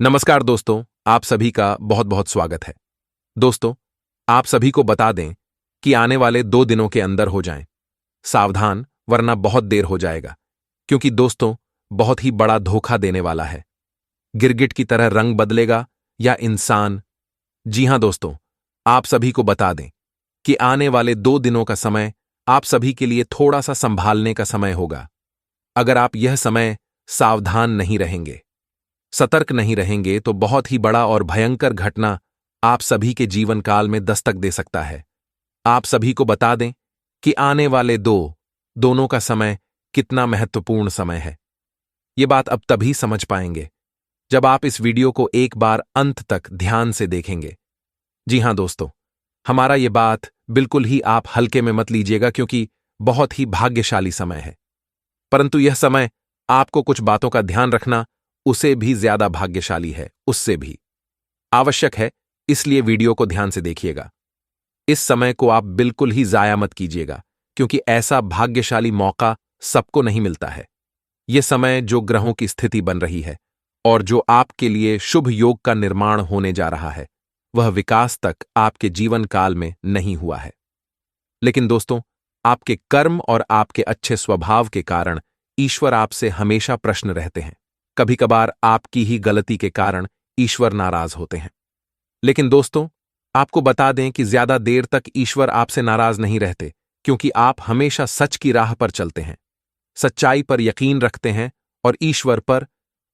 नमस्कार दोस्तों, आप सभी का बहुत बहुत स्वागत है। दोस्तों, आप सभी को बता दें कि आने वाले 2 दिनों के अंदर हो जाएं। सावधान, वरना बहुत देर हो जाएगा, क्योंकि दोस्तों बहुत ही बड़ा धोखा देने वाला है। गिरगिट की तरह रंग बदलेगा या इंसान। जी हां दोस्तों, आप सभी को बता दें कि आने वाले 2 दिनों का समय आप सभी के लिए थोड़ा सा संभालने का समय होगा। अगर आप यह समय सावधान नहीं रहेंगे, सतर्क नहीं रहेंगे, तो बहुत ही बड़ा और भयंकर घटना आप सभी के जीवन काल में दस्तक दे सकता है। आप सभी को बता दें कि आने वाले दोनों का समय कितना महत्वपूर्ण समय है। ये बात अब तभी समझ पाएंगे जब आप इस वीडियो को एक बार अंत तक ध्यान से देखेंगे। जी हां दोस्तों, हमारा ये बात बिल्कुल ही आप हल्के में मत लीजिएगा, क्योंकि बहुत ही भाग्यशाली समय है। परंतु यह समय आपको कुछ बातों का ध्यान रखना उसे भी ज्यादा भाग्यशाली है, उससे भी आवश्यक है। इसलिए वीडियो को ध्यान से देखिएगा। इस समय को आप बिल्कुल ही जाया मत कीजिएगा, क्योंकि ऐसा भाग्यशाली मौका सबको नहीं मिलता है। यह समय जो ग्रहों की स्थिति बन रही है और जो आपके लिए शुभ योग का निर्माण होने जा रहा है, वह विकास तक आपके जीवन काल में नहीं हुआ है। लेकिन दोस्तों, आपके कर्म और आपके अच्छे स्वभाव के कारण ईश्वर आपसे हमेशा प्रश्न रहते हैं। कभी कभार आपकी ही गलती के कारण ईश्वर नाराज होते हैं। लेकिन दोस्तों, आपको बता दें कि ज्यादा देर तक ईश्वर आपसे नाराज नहीं रहते, क्योंकि आप हमेशा सच की राह पर चलते हैं, सच्चाई पर यकीन रखते हैं और ईश्वर पर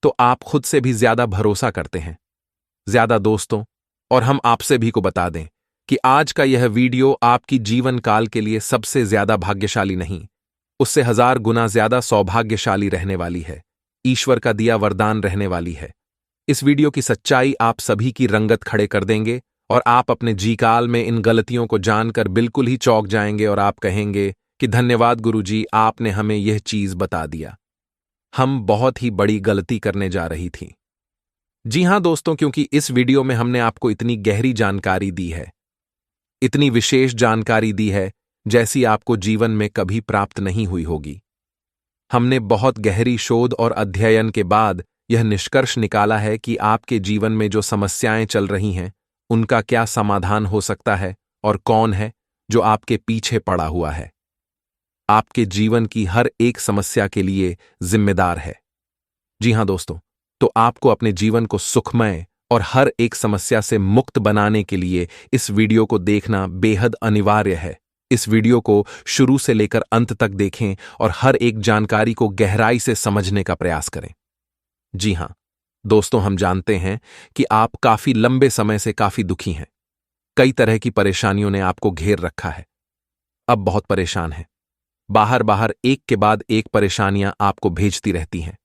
तो आप खुद से भी ज्यादा भरोसा करते हैं। ज्यादा दोस्तों, और हम आपसे भी को बता दें कि आज का यह वीडियो आपकी जीवन काल के लिए सबसे ज्यादा भाग्यशाली नहीं, उससे 1000 गुना ज्यादा सौभाग्यशाली रहने वाली है। ईश्वर का दिया वरदान रहने वाली है। इस वीडियो की सच्चाई आप सभी की रंगत खड़े कर देंगे और आप अपने जीकाल में इन गलतियों को जानकर बिल्कुल ही चौंक जाएंगे और आप कहेंगे कि धन्यवाद गुरुजी, आपने हमें यह चीज बता दिया। हम बहुत ही बड़ी गलती करने जा रही थी। जी हां दोस्तों, क्योंकि इस वीडियो में हमने आपको इतनी गहरी जानकारी दी है, इतनी विशेष जानकारी दी है जैसी आपको जीवन में कभी प्राप्त नहीं हुई होगी। हमने बहुत गहरी शोध और अध्ययन के बाद यह निष्कर्ष निकाला है कि आपके जीवन में जो समस्याएं चल रही हैं, उनका क्या समाधान हो सकता है और कौन है जो आपके पीछे पड़ा हुआ है। आपके जीवन की हर एक समस्या के लिए जिम्मेदार है। जी हां दोस्तों, तो आपको अपने जीवन को सुखमय और हर एक समस्या से मुक्त बनाने के लिए इस वीडियो को देखना बेहद अनिवार्य है। इस वीडियो को शुरू से लेकर अंत तक देखें और हर एक जानकारी को गहराई से समझने का प्रयास करें। जी हां दोस्तों, हम जानते हैं कि आप काफी लंबे समय से काफी दुखी हैं। कई तरह की परेशानियों ने आपको घेर रखा है। अब बहुत परेशान हैं। बाहर बाहर एक के बाद एक परेशानियां आपको भेजती रहती हैं।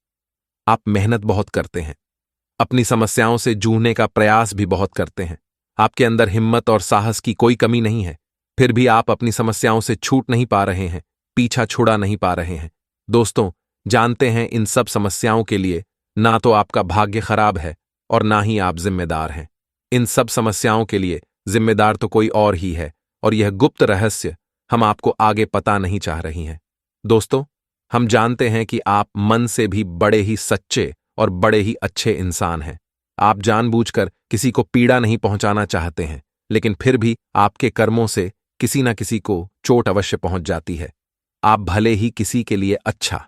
आप मेहनत बहुत करते हैं, अपनी समस्याओं से जूझने का प्रयास भी बहुत करते हैं। आपके अंदर हिम्मत और साहस की कोई कमी नहीं है, फिर भी आप अपनी समस्याओं से छूट नहीं पा रहे हैं, पीछा छुड़ा नहीं पा रहे हैं। दोस्तों, जानते हैं इन सब समस्याओं के लिए ना तो आपका भाग्य खराब है और ना ही आप जिम्मेदार हैं। इन सब समस्याओं के लिए जिम्मेदार तो कोई और ही है, और यह गुप्त रहस्य हम आपको आगे पता नहीं चाह रही हैं। दोस्तों, हम जानते हैं कि आप मन से भी बड़े ही सच्चे और बड़े ही अच्छे इंसान हैं। आप जानबूझकर किसी को पीड़ा नहीं पहुंचाना चाहते हैं, लेकिन फिर भी आपके कर्मों से किसी न किसी को चोट अवश्य पहुंच जाती है। आप भले ही किसी के लिए अच्छा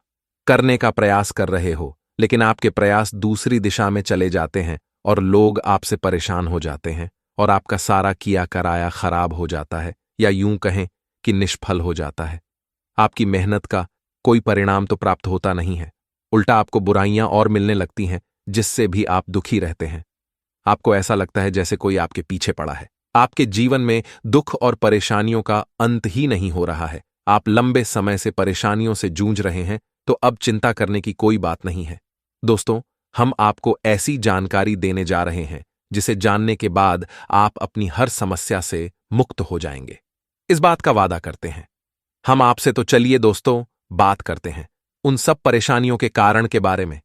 करने का प्रयास कर रहे हो, लेकिन आपके प्रयास दूसरी दिशा में चले जाते हैं और लोग आपसे परेशान हो जाते हैं और आपका सारा किया कराया खराब हो जाता है, या यूं कहें कि निष्फल हो जाता है। आपकी मेहनत का कोई परिणाम तो प्राप्त होता नहीं है, उल्टा आपको बुराइयां और मिलने लगती हैं, जिससे भी आप दुखी रहते हैं। आपको ऐसा लगता है जैसे कोई आपके पीछे पड़ा है। आपके जीवन में दुख और परेशानियों का अंत ही नहीं हो रहा है। आप लंबे समय से परेशानियों से जूझ रहे हैं, तो अब चिंता करने की कोई बात नहीं है। दोस्तों, हम आपको ऐसी जानकारी देने जा रहे हैं जिसे जानने के बाद आप अपनी हर समस्या से मुक्त हो जाएंगे। इस बात का वादा करते हैं। हम आपसे तो चलिए दोस्तों बात करते हैं उन सब परेशानियों के कारण के बारे में।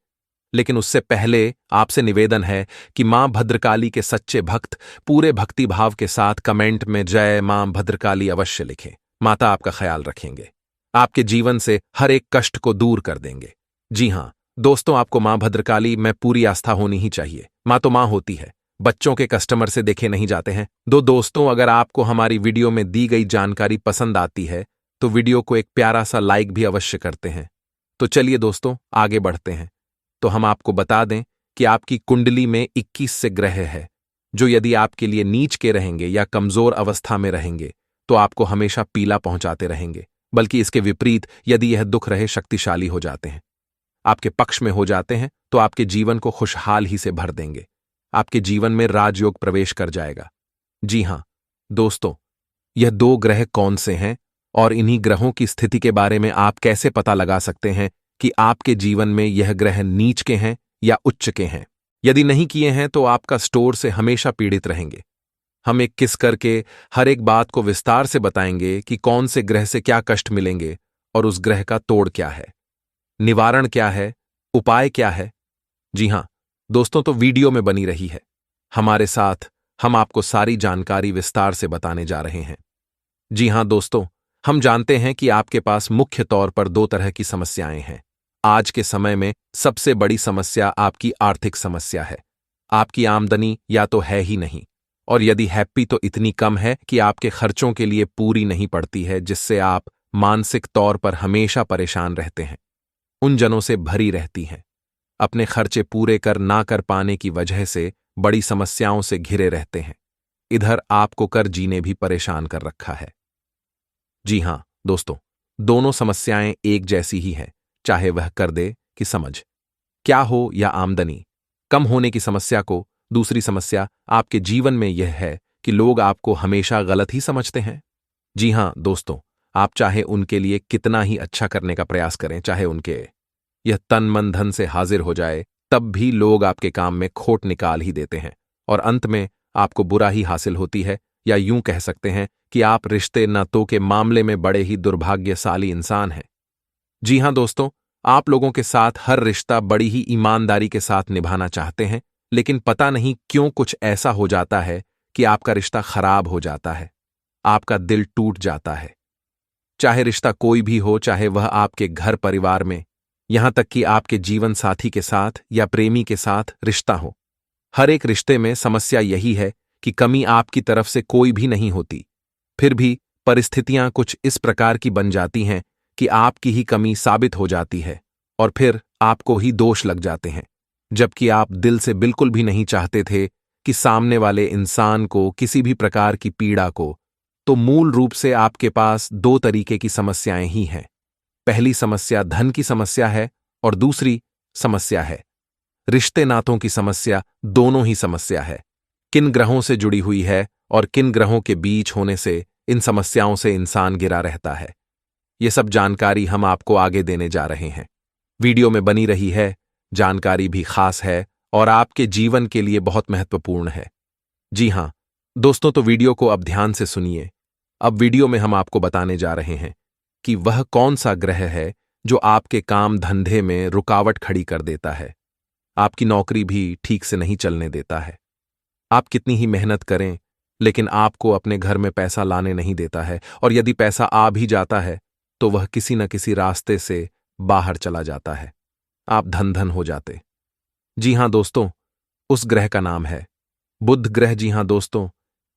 लेकिन उससे पहले आपसे निवेदन है कि मां भद्रकाली के सच्चे भक्त पूरे भक्तिभाव के साथ कमेंट में जय मां भद्रकाली अवश्य लिखें। माता आपका ख्याल रखेंगे, आपके जीवन से हर एक कष्ट को दूर कर देंगे। जी हां दोस्तों, आपको मां भद्रकाली में पूरी आस्था होनी ही चाहिए। माँ तो माँ होती है, बच्चों के कस्टमर से देखे नहीं जाते हैं। दोस्तों, अगर आपको हमारी वीडियो में दी गई जानकारी पसंद आती है तो वीडियो को एक प्यारा सा लाइक भी अवश्य करते हैं। तो चलिए दोस्तों, आगे बढ़ते हैं। तो हम आपको बता दें कि आपकी कुंडली में 21 से ग्रह है, जो यदि आपके लिए नीच के रहेंगे या कमजोर अवस्था में रहेंगे तो आपको हमेशा पीला पहुंचाते रहेंगे, बल्कि इसके विपरीत यदि यह दुख रहे शक्तिशाली हो जाते हैं, आपके पक्ष में हो जाते हैं तो आपके जीवन को खुशहाल ही से भर देंगे। आपके जीवन में राजयोग प्रवेश कर जाएगा। जी हां दोस्तों, यह 2 ग्रह कौन से हैं और इन्हीं ग्रहों की स्थिति के बारे में आप कैसे पता लगा सकते हैं कि आपके जीवन में यह ग्रह नीच के हैं या उच्च के हैं? यदि नहीं किए हैं तो आपका स्टोर से हमेशा पीड़ित रहेंगे। हम एक किस करके हर एक बात को विस्तार से बताएंगे कि कौन से ग्रह से क्या कष्ट मिलेंगे और उस ग्रह का तोड़ क्या है, निवारण क्या है, उपाय क्या है। जी हां दोस्तों, तो वीडियो में बनी रही है हमारे साथ, हम आपको सारी जानकारी विस्तार से बताने जा रहे हैं। जी हां दोस्तों, हम जानते हैं कि आपके पास मुख्य तौर पर 2 तरह की समस्याएं हैं। आज के समय में सबसे बड़ी समस्या आपकी आर्थिक समस्या है। आपकी आमदनी या तो है ही नहीं, और यदि हैप्पी तो इतनी कम है कि आपके खर्चों के लिए पूरी नहीं पड़ती है, जिससे आप मानसिक तौर पर हमेशा परेशान रहते हैं, उन जनों से भरी रहती हैं। अपने खर्चे पूरे कर ना कर पाने की वजह से बड़ी समस्याओं से घिरे रहते हैं। इधर आपको कर जीने भी परेशान कर रखा है। जी हां दोस्तों, दोनों समस्याएं एक जैसी ही हैं, चाहे वह कर दे कि समझ क्या हो या आमदनी कम होने की समस्या को। दूसरी समस्या आपके जीवन में यह है कि लोग आपको हमेशा गलत ही समझते हैं। जी हां दोस्तों, आप चाहे उनके लिए कितना ही अच्छा करने का प्रयास करें, चाहे उनके यह तन मन धन से हाजिर हो जाए, तब भी लोग आपके काम में खोट निकाल ही देते हैं और अंत में आपको बुरा ही हासिल होती है, या यूं कह सकते हैं कि आप रिश्ते नातों के मामले में बड़े ही दुर्भाग्यशाली इंसान हैं। जी हां दोस्तों, आप लोगों के साथ हर रिश्ता बड़ी ही ईमानदारी के साथ निभाना चाहते हैं, लेकिन पता नहीं क्यों कुछ ऐसा हो जाता है कि आपका रिश्ता खराब हो जाता है, आपका दिल टूट जाता है। चाहे रिश्ता कोई भी हो, चाहे वह आपके घर परिवार में, यहां तक कि आपके जीवन साथी के साथ या प्रेमी के साथ रिश्ता हो, हर एक रिश्ते में समस्या यही है कि कमी आपकी तरफ से कोई भी नहीं होती, फिर भी परिस्थितियां कुछ इस प्रकार की बन जाती हैं कि आपकी ही कमी साबित हो जाती है और फिर आपको ही दोष लग जाते हैं, जबकि आप दिल से बिल्कुल भी नहीं चाहते थे कि सामने वाले इंसान को किसी भी प्रकार की पीड़ा को। तो मूल रूप से आपके पास 2 तरीके की समस्याएं ही हैं। पहली समस्या धन की समस्या है और दूसरी समस्या है रिश्ते नातों की समस्या। दोनों ही समस्या है किन ग्रहों से जुड़ी हुई है और किन ग्रहों के बीच होने से इन समस्याओं से इंसान घिरा रहता है। ये सब जानकारी हम आपको आगे देने जा रहे हैं। वीडियो में बनी रही है, जानकारी भी खास है और आपके जीवन के लिए बहुत महत्वपूर्ण है। जी हां दोस्तों, तो वीडियो को अब ध्यान से सुनिए। अब वीडियो में हम आपको बताने जा रहे हैं कि वह कौन सा ग्रह है जो आपके काम धंधे में रुकावट खड़ी कर देता है, आपकी नौकरी भी ठीक से नहीं चलने देता है। आप कितनी ही मेहनत करें, लेकिन आपको अपने घर में पैसा लाने नहीं देता है, और यदि पैसा आ भी जाता है तो वह किसी न किसी रास्ते से बाहर चला जाता है। आप धन धन हो जाते। जी हां दोस्तों, उस ग्रह का नाम है बुध ग्रह। जी हां दोस्तों,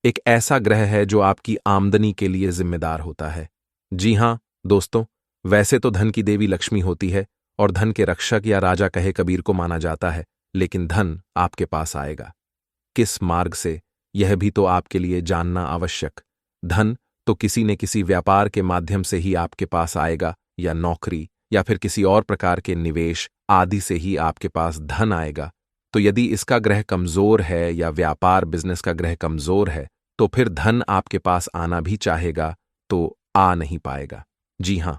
एक ऐसा ग्रह है जो आपकी आमदनी के लिए जिम्मेदार होता है। जी हां दोस्तों, वैसे तो धन की देवी लक्ष्मी होती है और धन के रक्षक या राजा कहे कबीर को माना जाता है, लेकिन धन आपके पास आएगा किस मार्ग से, यह भी तो आपके लिए जानना आवश्यक। धन तो किसी न किसी व्यापार के माध्यम से ही आपके पास आएगा, या नौकरी या फिर किसी और प्रकार के निवेश आदि से ही आपके पास धन आएगा। तो यदि इसका ग्रह कमजोर है या व्यापार बिजनेस का ग्रह कमजोर है तो फिर धन आपके पास आना भी चाहेगा तो आ नहीं पाएगा। जी हां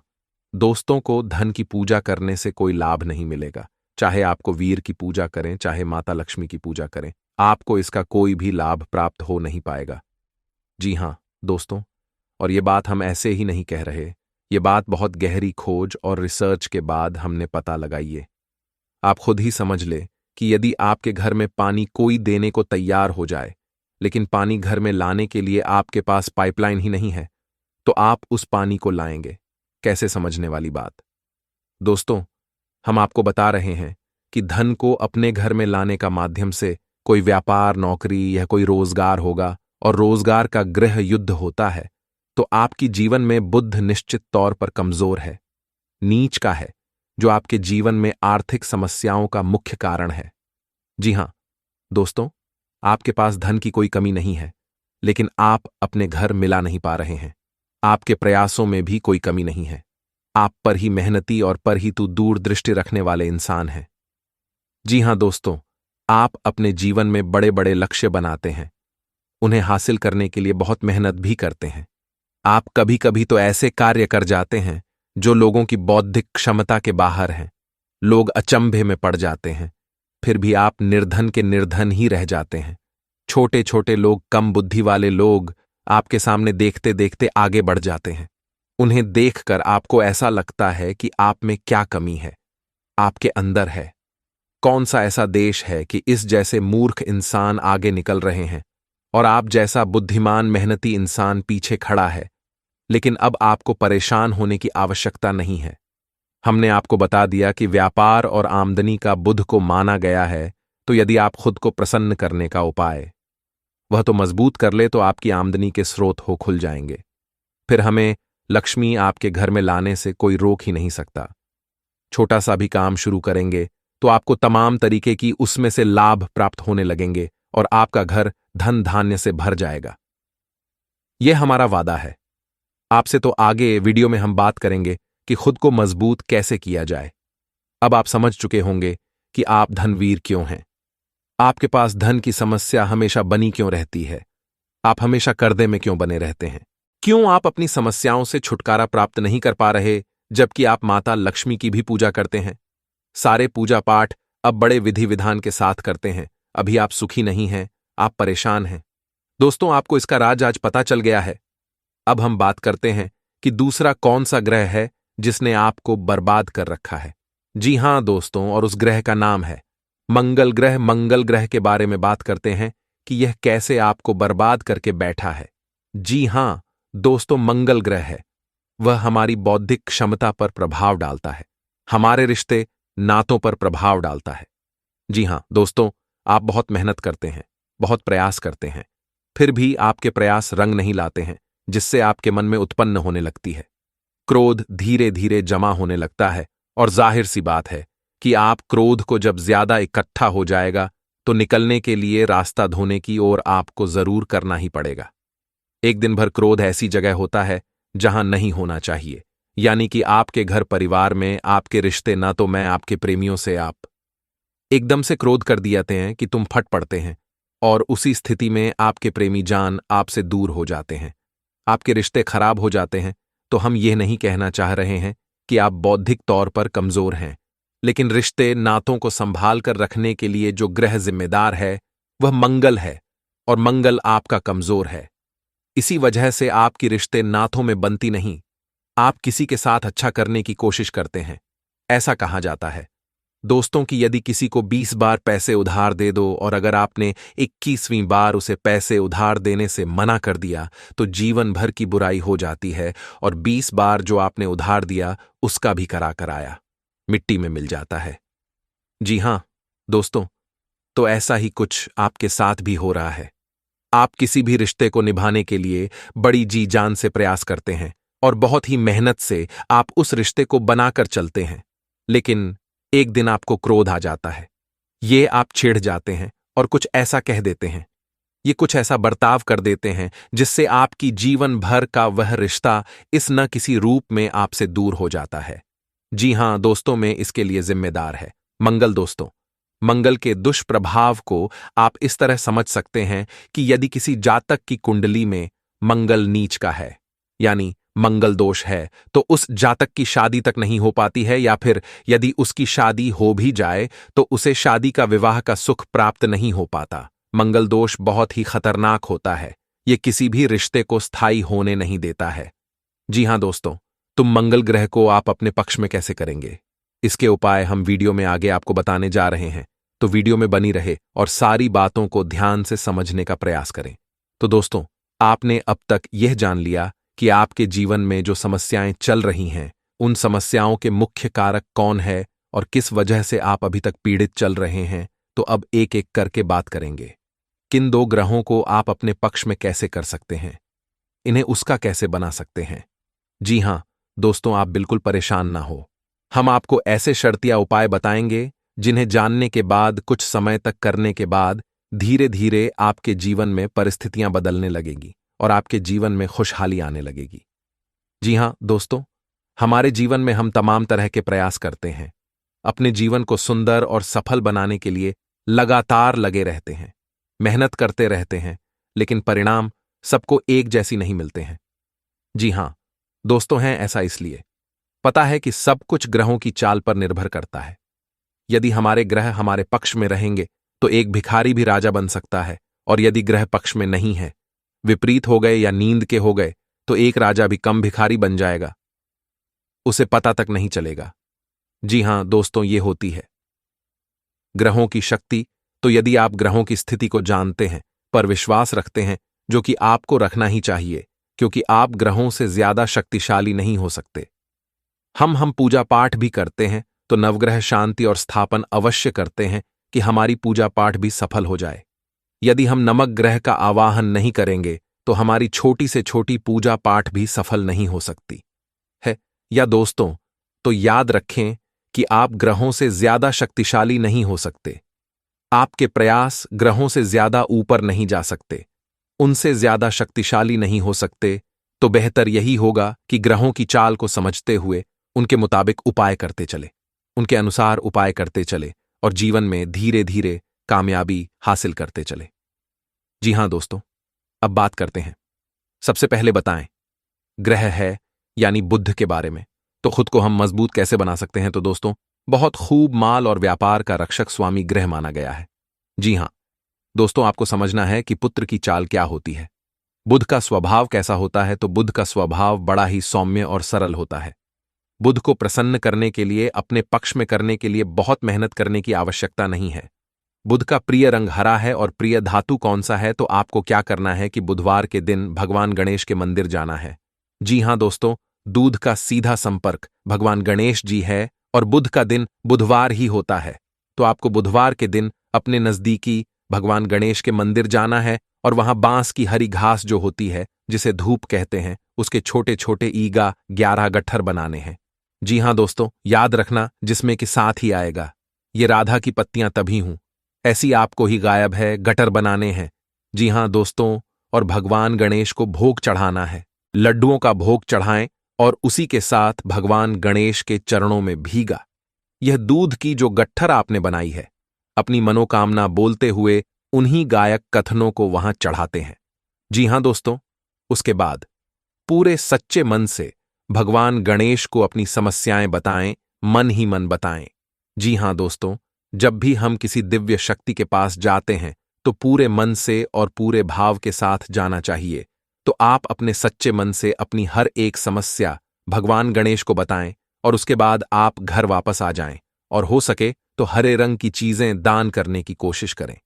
दोस्तों, को धन की पूजा करने से कोई लाभ नहीं मिलेगा। चाहे आपको वीर की पूजा करें, चाहे माता लक्ष्मी की पूजा करें, आपको इसका कोई भी लाभ प्राप्त हो नहीं पाएगा। जी हां दोस्तों, और ये बात हम ऐसे ही नहीं कह रहे, ये बात बहुत गहरी खोज और रिसर्च के बाद हमने पता लगाई है। आप खुद ही समझ ले कि यदि आपके घर में पानी कोई देने को तैयार हो जाए, लेकिन पानी घर में लाने के लिए आपके पास पाइपलाइन ही नहीं है, तो आप उस पानी को लाएंगे कैसे? समझने वाली बात। दोस्तों, हम आपको बता रहे हैं कि धन को अपने घर में लाने का माध्यम से कोई व्यापार, नौकरी या कोई रोजगार होगा और रोजगार का गृह युद्ध होता है, तो आपकी जीवन में बुध निश्चित तौर पर कमजोर है, नीच का है, जो आपके जीवन में आर्थिक समस्याओं का मुख्य कारण है। जी हां दोस्तों, आपके पास धन की कोई कमी नहीं है, लेकिन आप अपने घर मिला नहीं पा रहे हैं। आपके प्रयासों में भी कोई कमी नहीं है। आप पर ही मेहनती और पर ही तू दूरदृष्टि रखने वाले इंसान हैं। जी हां दोस्तों, आप अपने जीवन में बड़े बड़े लक्ष्य बनाते हैं, उन्हें हासिल करने के लिए बहुत मेहनत भी करते हैं। आप कभी कभी तो ऐसे कार्य कर जाते हैं जो लोगों की बौद्धिक क्षमता के बाहर हैं। लोग अचंभे में पड़ जाते हैं, फिर भी आप निर्धन के निर्धन ही रह जाते हैं। छोटे छोटे लोग, कम बुद्धि वाले लोग आपके सामने देखते देखते आगे बढ़ जाते हैं। उन्हें देखकर आपको ऐसा लगता है कि आप में क्या कमी है, आपके अंदर है। कौन सा ऐसा देश है कि इस जैसे मूर्ख इंसान आगे निकल रहे हैं और आप जैसा बुद्धिमान मेहनती इंसान पीछे खड़ा है। लेकिन अब आपको परेशान होने की आवश्यकता नहीं है। हमने आपको बता दिया कि व्यापार और आमदनी का बुध को माना गया है, तो यदि आप खुद को प्रसन्न करने का उपाय वह तो मजबूत कर ले, तो आपकी आमदनी के स्रोत हो खुल जाएंगे। फिर हमें लक्ष्मी आपके घर में लाने से कोई रोक ही नहीं सकता। छोटा सा भी काम शुरू करेंगे तो आपको तमाम तरीके की उसमें से लाभ प्राप्त होने लगेंगे और आपका घर धन धान्य से भर जाएगा। यह हमारा वादा है। आपसे तो आगे वीडियो में हम बात करेंगे कि खुद को मजबूत कैसे किया जाए। अब आप समझ चुके होंगे कि आप धनवीर क्यों हैं। आपके पास धन की समस्या हमेशा बनी क्यों रहती है। आप हमेशा कर्जे में क्यों बने रहते हैं। क्यों आप अपनी समस्याओं से छुटकारा प्राप्त नहीं कर पा रहे, जबकि आप माता लक्ष्मी की भी पूजा करते हैं। सारे पूजा पाठ अब बड़े विधि विधान के साथ करते हैं, अभी आप सुखी नहीं हैं, आप परेशान हैं। दोस्तों, आपको इसका राज आज पता चल गया है। अब हम बात करते हैं कि दूसरा कौन सा ग्रह है जिसने आपको बर्बाद कर रखा है। जी हां दोस्तों, और उस ग्रह का नाम है मंगल ग्रह। मंगल ग्रह के बारे में बात करते हैं कि यह कैसे आपको बर्बाद करके बैठा है। जी हां दोस्तों, मंगल ग्रह है। वह हमारी बौद्धिक क्षमता पर प्रभाव डालता है, हमारे रिश्ते नातों पर प्रभाव डालता है। जी हां दोस्तों, आप बहुत मेहनत करते हैं, बहुत प्रयास करते हैं, फिर भी आपके प्रयास रंग नहीं लाते हैं, जिससे आपके मन में उत्पन्न होने लगती है क्रोध। धीरे धीरे जमा होने लगता है और जाहिर सी बात है कि आप क्रोध को जब ज्यादा इकट्ठा हो जाएगा तो निकलने के लिए रास्ता धोने की ओर आपको जरूर करना ही पड़ेगा। एक दिन भर क्रोध ऐसी जगह होता है जहां नहीं होना चाहिए, यानी कि आपके घर परिवार में, आपके रिश्ते, ना तो मैं आपके प्रेमियों से आप एकदम से क्रोध कर दियाते हैं कि तुम फट पड़ते हैं, और उसी स्थिति में आपके प्रेमी जान आपसे दूर हो जाते हैं, आपके रिश्ते खराब हो जाते हैं। तो हम यह नहीं कहना चाह रहे हैं कि आप बौद्धिक तौर पर कमजोर हैं, लेकिन रिश्ते नातों को संभाल कर रखने के लिए जो ग्रह जिम्मेदार है वह मंगल है, और मंगल आपका कमजोर है। इसी वजह से आपकी रिश्ते नातों में बनती नहीं। आप किसी के साथ अच्छा करने की कोशिश करते हैं। ऐसा कहा जाता है दोस्तों कि यदि किसी को 20 बार पैसे उधार दे दो और अगर आपने 21वीं बार उसे पैसे उधार देने से मना कर दिया तो जीवन भर की बुराई हो जाती है, और 20 बार जो आपने उधार दिया उसका भी करा कराया मिट्टी में मिल जाता है। जी हां दोस्तों, तो ऐसा ही कुछ आपके साथ भी हो रहा है। आप किसी भी रिश्ते को निभाने के लिए बड़ी जी जान से प्रयास करते हैं और बहुत ही मेहनत से आप उस रिश्ते को बनाकर चलते हैं, लेकिन एक दिन आपको क्रोध आ जाता है। ये आप छिड़ जाते हैं और कुछ ऐसा कह देते हैं, ये कुछ ऐसा बर्ताव कर देते हैं जिससे आपकी जीवन भर का वह रिश्ता इस न किसी रूप में आपसे दूर हो जाता है। जी हां दोस्तों, में इसके लिए जिम्मेदार है मंगल। दोस्तों, मंगल के दुष्प्रभाव को आप इस तरह समझ सकते हैं कि यदि किसी जातक की कुंडली में मंगल नीच का है, यानी मंगल दोष है, तो उस जातक की शादी तक नहीं हो पाती है, या फिर यदि उसकी शादी हो भी जाए तो उसे शादी का विवाह का सुख प्राप्त नहीं हो पाता। मंगल दोष बहुत ही खतरनाक होता है, ये किसी भी रिश्ते को स्थायी होने नहीं देता है। जी हां दोस्तों, तुम मंगल ग्रह को आप अपने पक्ष में कैसे करेंगे, इसके उपाय हम वीडियो में आगे आपको बताने जा रहे हैं, तो वीडियो में बनी रहे और सारी बातों को ध्यान से समझने का प्रयास करें। तो दोस्तों, आपने अब तक यह जान लिया कि आपके जीवन में जो समस्याएं चल रही हैं, उन समस्याओं के मुख्य कारक कौन है और किस वजह से आप अभी तक पीड़ित चल रहे हैं। तो अब एक एक करके बात करेंगे। किन दो ग्रहों को आप अपने पक्ष में कैसे कर सकते हैं, इन्हें उसका कैसे बना सकते हैं। जी हां दोस्तों, आप बिल्कुल परेशान ना हो। हम आपको ऐसे शर्तिया उपाय बताएंगे जिन्हें जानने के बाद, कुछ समय तक करने के बाद धीरे धीरे आपके जीवन में परिस्थितियां बदलने लगेगी और आपके जीवन में खुशहाली आने लगेगी। जी हां दोस्तों, हमारे जीवन में हम तमाम तरह के प्रयास करते हैं। अपने जीवन को सुंदर और सफल बनाने के लिए लगातार लगे रहते हैं, मेहनत करते रहते हैं, लेकिन परिणाम सबको एक जैसी नहीं मिलते हैं। जी हां दोस्तों, हैं ऐसा इसलिए पता है कि सब कुछ ग्रहों की चाल पर निर्भर करता है। यदि हमारे ग्रह हमारे पक्ष में रहेंगे तो एक भिखारी भी राजा बन सकता है, और यदि ग्रह पक्ष में नहीं है, विपरीत हो गए या नींद के हो गए, तो एक राजा भी कम भिखारी बन जाएगा, उसे पता तक नहीं चलेगा। जी हां दोस्तों, ये होती है ग्रहों की शक्ति। तो यदि आप ग्रहों की स्थिति को जानते हैं, पर विश्वास रखते हैं, जो कि आपको रखना ही चाहिए, क्योंकि आप ग्रहों से ज्यादा शक्तिशाली नहीं हो सकते। हम पूजा पाठ भी करते हैं तो नवग्रह शांति और स्थापन अवश्य करते हैं कि हमारी पूजा पाठ भी सफल हो जाए। यदि हम नमक ग्रह का आवाहन नहीं करेंगे तो हमारी छोटी से छोटी पूजा पाठ भी सफल नहीं हो सकती है। या दोस्तों, तो याद रखें कि आप ग्रहों से ज्यादा शक्तिशाली नहीं हो सकते। आपके प्रयास ग्रहों से ज्यादा ऊपर नहीं जा सकते, उनसे ज्यादा शक्तिशाली नहीं हो सकते। तो बेहतर यही होगा कि ग्रहों की चाल को समझते हुए उनके मुताबिक उपाय करते चले, उनके अनुसार उपाय करते चले और जीवन में धीरे धीरे कामयाबी हासिल करते चले। जी हां दोस्तों, अब बात करते हैं। सबसे पहले बताएं, ग्रह है यानी बुध के बारे में। तो खुद को हम मजबूत कैसे बना सकते हैं? तो दोस्तों, बहुत खूब माल और व्यापार का रक्षक स्वामी ग्रह माना गया है। जी हां दोस्तों, आपको समझना है कि पुत्र की चाल क्या होती है। बुध का स्वभाव कैसा होता है? तो बुध का स्वभाव बड़ा ही सौम्य और सरल होता है। बुध को प्रसन्न करने के लिए, अपने पक्ष में करने के लिए बहुत मेहनत करने की आवश्यकता नहीं है। बुध का प्रिय रंग हरा है और प्रिय धातु कौन सा है? तो आपको क्या करना है कि बुधवार के दिन भगवान गणेश के मंदिर जाना है। जी हां दोस्तों, दूध का सीधा संपर्क भगवान गणेश जी है और बुध का दिन बुधवार ही होता है। तो आपको बुधवार के दिन अपने नजदीकी भगवान गणेश के मंदिर जाना है और वहां बांस की हरी घास जो होती है, जिसे धूप कहते हैं, उसके छोटे छोटे ईगा 11 गट्ठर बनाने हैं। जी हां दोस्तों, याद रखना जिसमें कि साथ ही आएगा, ये राधा की पत्तियां तभी हूं, ऐसी आपको ही गायब है, गटर बनाने हैं। जी हां दोस्तों, और भगवान गणेश को भोग चढ़ाना है। लड्डुओं का भोग चढ़ाएं और उसी के साथ भगवान गणेश के चरणों में भीगा यह दूध की जो गट्ठर आपने बनाई है, अपनी मनोकामना बोलते हुए उन्हीं गायक कथनों को वहां चढ़ाते हैं। जी हां दोस्तों, उसके बाद पूरे सच्चे मन से भगवान गणेश को अपनी समस्याएं बताएं, मन ही मन बताएं। जी हां दोस्तों, जब भी हम किसी दिव्य शक्ति के पास जाते हैं तो पूरे मन से और पूरे भाव के साथ जाना चाहिए। तो आप अपने सच्चे मन से अपनी हर एक समस्या भगवान गणेश को बताएं और उसके बाद आप घर वापस आ जाएं, और हो सके तो हरे रंग की चीजें दान करने की कोशिश करें।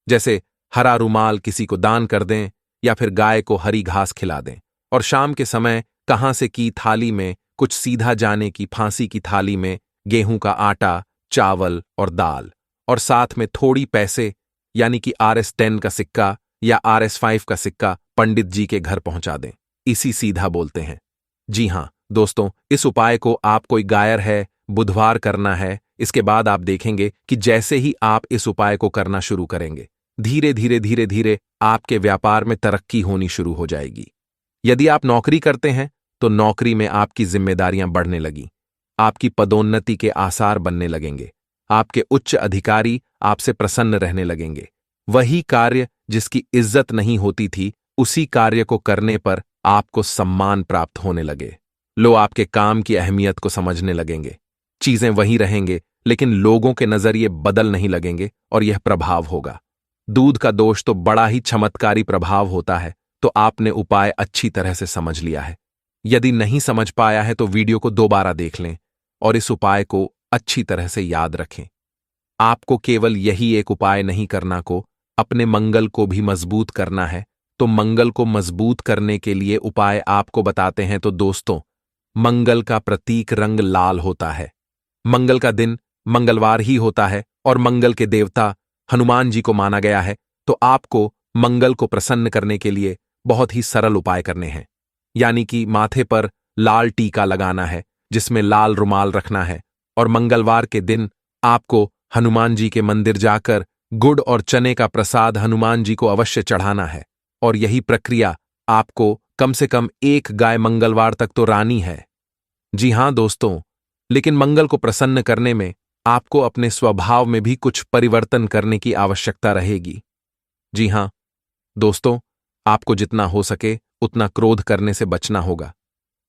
जैसे हरा रुमाल किसी को दान कर दें या फिर गाय को हरी घास खिला दें। और शाम के समय कहां से की थाली में कुछ सीधा जाने की फांसी की थाली में गेहूं का आटा, चावल और दाल, और साथ में थोड़ी पैसे यानी कि RS10 का सिक्का या RS5 का सिक्का पंडित जी के घर पहुंचा दें। इसी सीधा बोलते हैं। जी हां दोस्तों, इस उपाय को आप कोई गायर है बुधवार करना है। इसके बाद आप देखेंगे कि जैसे ही आप इस उपाय को करना शुरू करेंगे, धीरे धीरे धीरे धीरे आपके व्यापार में तरक्की होनी शुरू हो जाएगी। यदि आप नौकरी करते हैं तो नौकरी में आपकी जिम्मेदारियां बढ़ने लगीं, आपकी पदोन्नति के आसार बनने लगेंगे, आपके उच्च अधिकारी आपसे प्रसन्न रहने लगेंगे। वही कार्य जिसकी इज्जत नहीं होती थी, उसी कार्य को करने पर आपको सम्मान प्राप्त होने लगे। लोग आपके काम की अहमियत को समझने लगेंगे। चीजें वही रहेंगे लेकिन लोगों के नजरिए बदल नहीं लगेंगे और यह प्रभाव होगा। दूध का दोष तो बड़ा ही चमत्कारी प्रभाव होता है। तो आपने उपाय अच्छी तरह से समझ लिया है। यदि नहीं समझ पाया है तो वीडियो को दोबारा देख लें और इस उपाय को अच्छी तरह से याद रखें। आपको केवल यही एक उपाय नहीं करना को, अपने मंगल को भी मजबूत करना है। तो मंगल को मजबूत करने के लिए उपाय आपको बताते हैं। तो दोस्तों, मंगल का प्रतीक रंग लाल होता है। मंगल का दिन मंगलवार ही होता है और मंगल के देवता हनुमान जी को माना गया है, तो आपको मंगल को प्रसन्न करने के लिए बहुत ही सरल उपाय करने हैं। यानी कि माथे पर लाल टीका लगाना है, जिसमें लाल रुमाल रखना है, और मंगलवार के दिन आपको हनुमान जी के मंदिर जाकर गुड़ और चने का प्रसाद हनुमान जी को अवश्य चढ़ाना है। और यही प्रक्रिया आपको कम से कम 1 गाय मंगलवार तक तो रानी है। जी हां दोस्तों, लेकिन मंगल को प्रसन्न करने में आपको अपने स्वभाव में भी कुछ परिवर्तन करने की आवश्यकता रहेगी। जी हां दोस्तों, आपको जितना हो सके उतना क्रोध करने से बचना होगा।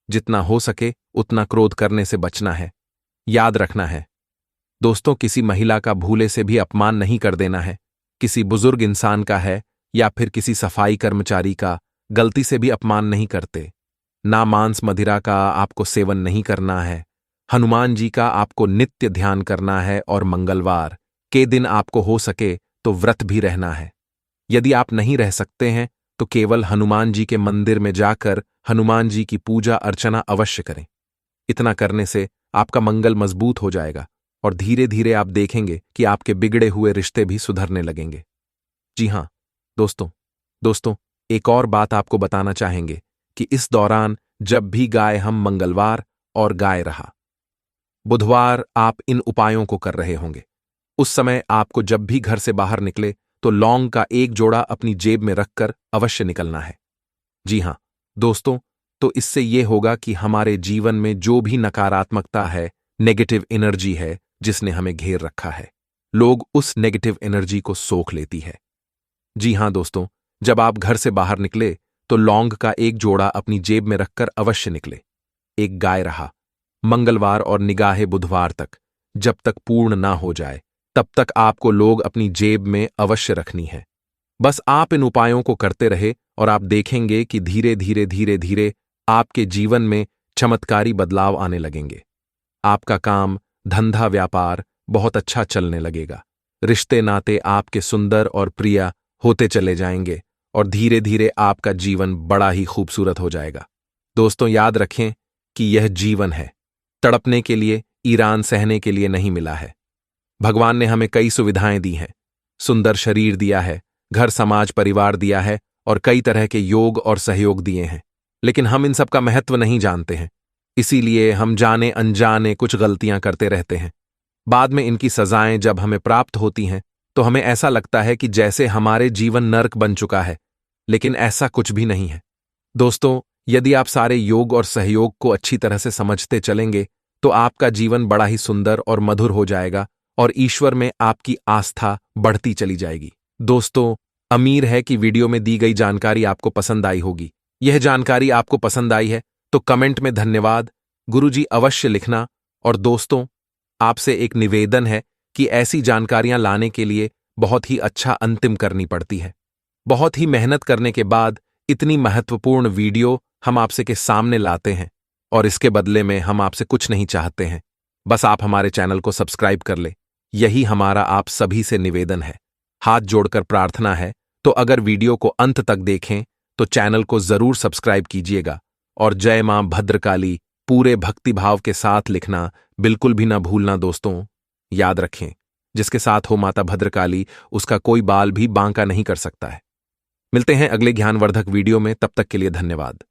जितना हो सके उतना क्रोध करने से बचना है। याद रखना है दोस्तों, किसी महिला का भूले से भी अपमान नहीं कर देना है। किसी बुजुर्ग इंसान का है या फिर किसी सफाई कर्मचारी का गलती से भी अपमान नहीं करते। ना मांस मदिरा का आपको सेवन नहीं करना है। हनुमान जी का आपको नित्य ध्यान करना है और मंगलवार के दिन आपको हो सके तो व्रत भी रहना है। यदि आप नहीं रह सकते हैं तो केवल हनुमान जी के मंदिर में जाकर हनुमान जी की पूजा अर्चना अवश्य करें। इतना करने से आपका मंगल मजबूत हो जाएगा और धीरे धीरे आप देखेंगे कि आपके बिगड़े हुए रिश्ते भी सुधरने लगेंगे। जी हां दोस्तों, एक और बात आपको बताना चाहेंगे कि इस दौरान जब भी गाय हम मंगलवार और गाय रहा बुधवार आप इन उपायों को कर रहे होंगे, उस समय आपको जब भी घर से बाहर निकले तो लौंग का 1 जोड़ा अपनी जेब में रखकर अवश्य निकलना है। जी हां दोस्तों, तो इससे यह होगा कि हमारे जीवन में जो भी नकारात्मकता है, नेगेटिव एनर्जी है जिसने हमें घेर रखा है, लोग उस नेगेटिव एनर्जी को सोख लेती है। जी हां दोस्तों, जब आप घर से बाहर निकले तो लौंग का 1 जोड़ा अपनी जेब में रखकर अवश्य निकले। 1 गाय रहा मंगलवार और निगाहे बुधवार तक जब तक पूर्ण ना हो जाए तब तक आपको लोग अपनी जेब में अवश्य रखनी है। बस आप इन उपायों को करते रहे और आप देखेंगे कि धीरे धीरे आपके जीवन में चमत्कारी बदलाव आने लगेंगे। आपका काम, धंधा, व्यापार बहुत अच्छा चलने लगेगा। रिश्ते नाते आपके सुंदर और प्रिय होते चले जाएंगे और धीरे धीरे आपका जीवन बड़ा ही खूबसूरत हो जाएगा। दोस्तों, याद रखें कि यह जीवन है, तड़पने के लिए, ईरान सहने के लिए नहीं मिला है। भगवान ने हमें कई सुविधाएं दी हैं, सुंदर शरीर दिया है, घर समाज परिवार दिया है और कई तरह के योग और सहयोग दिए हैं, लेकिन हम इन सब का महत्व नहीं जानते हैं। इसीलिए हम जाने अनजाने कुछ गलतियां करते रहते हैं। बाद में इनकी सजाएं जब हमें प्राप्त होती हैं तो हमें ऐसा लगता है कि जैसे हमारे जीवन नर्क बन चुका है, लेकिन ऐसा कुछ भी नहीं है। दोस्तों, यदि आप सारे योग और सहयोग को अच्छी तरह से समझते चलेंगे तो आपका जीवन बड़ा ही सुंदर और मधुर हो जाएगा और ईश्वर में आपकी आस्था बढ़ती चली जाएगी। दोस्तों, उम्मीद है कि वीडियो में दी गई जानकारी आपको पसंद आई होगी। यह जानकारी आपको पसंद आई है तो कमेंट में धन्यवाद गुरुजी अवश्य लिखना। और दोस्तों, आपसे एक निवेदन है कि ऐसी जानकारियां लाने के लिए बहुत ही अच्छा अंतिम करनी पड़ती है। बहुत ही मेहनत करने के बाद इतनी महत्वपूर्ण वीडियो हम आपसे के सामने लाते हैं और इसके बदले में हम आपसे कुछ नहीं चाहते हैं, बस आप हमारे चैनल को सब्सक्राइब कर ले। यही हमारा आप सभी से निवेदन है, हाथ जोड़कर प्रार्थना है। तो अगर वीडियो को अंत तक देखें तो चैनल को जरूर सब्सक्राइब कीजिएगा और जय मां भद्रकाली पूरे भक्तिभाव के साथ लिखना बिल्कुल भी ना भूलना। दोस्तों, याद रखें, जिसके साथ हो माता भद्रकाली उसका कोई बाल भी बांका नहीं कर सकता है। मिलते हैं अगले ज्ञानवर्धक वीडियो में, तब तक के लिए धन्यवाद।